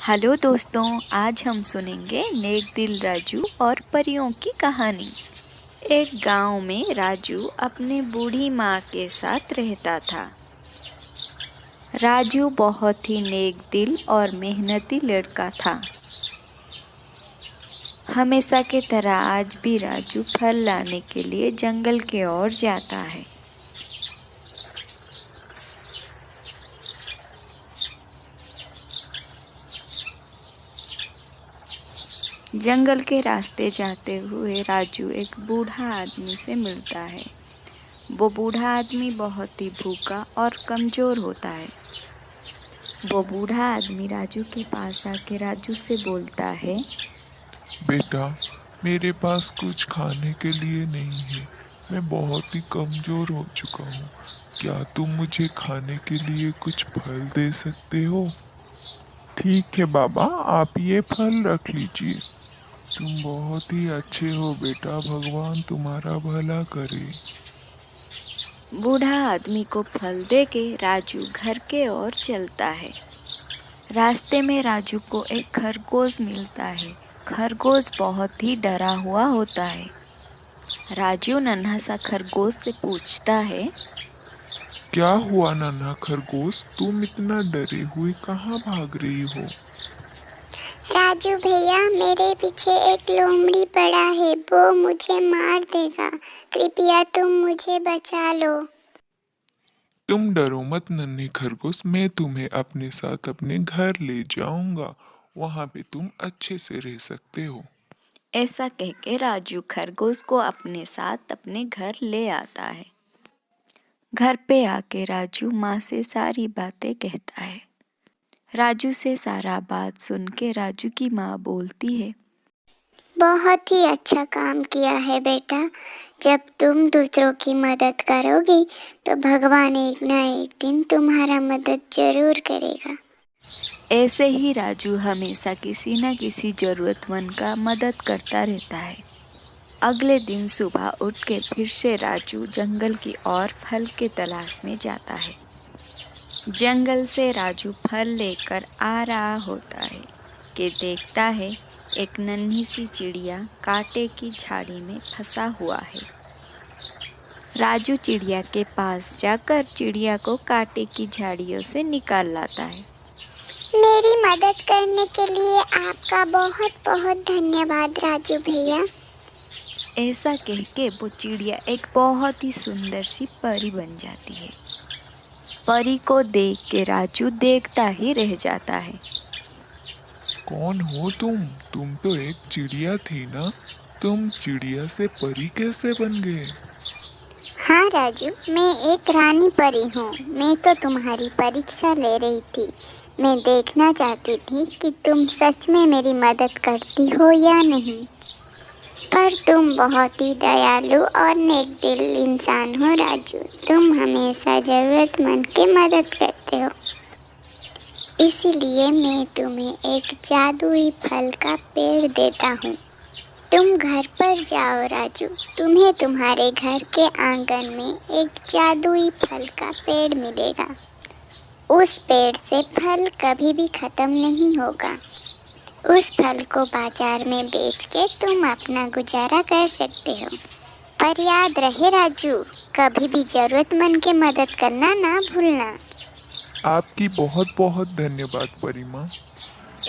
Hello दोस्तों, आज हम सुनेंगे नेक दिल राजू और परियों की कहानी। एक गांव में राजू अपनी बूढ़ी माँ के साथ रहता था। राजू बहुत ही नेक दिल और मेहनती लड़का था। हमेशा की तरह आज भी राजू फल लाने के लिए जंगल की ओर जाता है। जंगल के रास्ते जाते हुए राजू एक बूढ़ा आदमी से मिलता है। वो बूढ़ा आदमी बहुत ही भूखा और कमज़ोर होता है। वो बूढ़ा आदमी राजू के पास आके राजू से बोलता है, बेटा, मेरे पास कुछ खाने के लिए नहीं है। मैं बहुत ही कमज़ोर हो चुका हूँ। क्या तुम मुझे खाने के लिए कुछ फल दे सकते हो? ठीक है बाबा, आप ये फल रख लीजिए। तुम बहुत ही अच्छे हो बेटा, भगवान तुम्हारा भला करे। बूढ़ा आदमी को फल देके राजू घर के ओर चलता है। रास्ते में राजू को एक खरगोश मिलता है। खरगोश बहुत ही डरा हुआ होता है। राजू नन्हा सा खरगोश से पूछता है, क्या हुआ नन्हा खरगोश, तुम इतना डरे हुए कहाँ भाग रही हो? राजू भैया, मेरे पीछे एक लोमड़ी पड़ा है, वो मुझे मार देगा। कृपया तुम मुझे बचा लो। तुम डरो मत नन्हे खरगोश, मैं तुम्हें अपने साथ अपने घर ले जाऊंगा। वहां पे तुम अच्छे से रह सकते हो। ऐसा कह के राजू खरगोश को अपने साथ अपने घर ले आता है। घर पे आके राजू माँ से सारी बातें कहता है। राजू से सारा बात सुन के राजू की माँ बोलती है, बहुत ही अच्छा काम किया है बेटा। जब तुम दूसरों की मदद करोगी तो भगवान एक ना एक दिन तुम्हारा मदद जरूर करेगा। ऐसे ही राजू हमेशा किसी न किसी जरूरतमंद का मदद करता रहता है। अगले दिन सुबह उठ के फिर से राजू जंगल की ओर फल के तलाश में जाता है। जंगल से राजू फल लेकर आ रहा होता है कि देखता है एक नन्ही सी चिड़िया कांटे की झाड़ी में फंसा हुआ है। राजू चिड़िया के पास जाकर चिड़िया को कांटे की झाड़ियों से निकाल लाता है। मेरी मदद करने के लिए आपका बहुत बहुत धन्यवाद राजू भैया। ऐसा कह के वो चिड़िया एक बहुत ही सुंदर सी परी बन जाती है। परी को देख के राजू देखता ही रह जाता है। कौन हो तुम? तुम तो एक चिड़िया थी ना? तुम चिड़िया से परी कैसे बन गए? हाँ राजू, मैं एक रानी परी हूँ। मैं तो तुम्हारी परीक्षा ले रही थी। मैं देखना चाहती थी कि तुम सच में मेरी मदद करती हो या नहीं। पर तुम बहुत ही दयालु और नेक दिल इंसान हो राजू। तुम हमेशा ज़रूरतमंद की मदद करते हो। इसीलिए मैं तुम्हें एक जादुई फल का पेड़ देता हूँ। तुम घर पर जाओ राजू, तुम्हें तुम्हारे घर के आंगन में एक जादुई फल का पेड़ मिलेगा। उस पेड़ से फल कभी भी खत्म नहीं होगा। उस फल को बाजार में बेच के तुम अपना गुजारा कर सकते हो। पर याद रहे राजू, कभी भी जरूरतमंद की मदद करना ना भूलना। आपकी बहुत बहुत धन्यवाद परी माँ।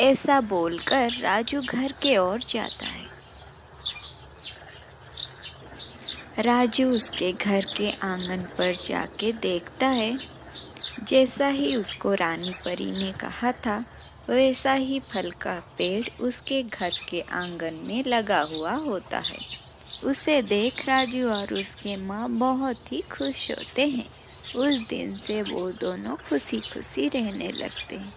ऐसा बोलकर राजू घर के ओर जाता है। राजू उसके घर के आंगन पर जाके देखता है, जैसा ही उसको रानी परी ने कहा था वैसा ही फल का पेड़ उसके घर के आंगन में लगा हुआ होता है। उसे देख राजू और उसके माँ बहुत ही खुश होते हैं। उस दिन से वो दोनों खुशी खुशी रहने लगते हैं।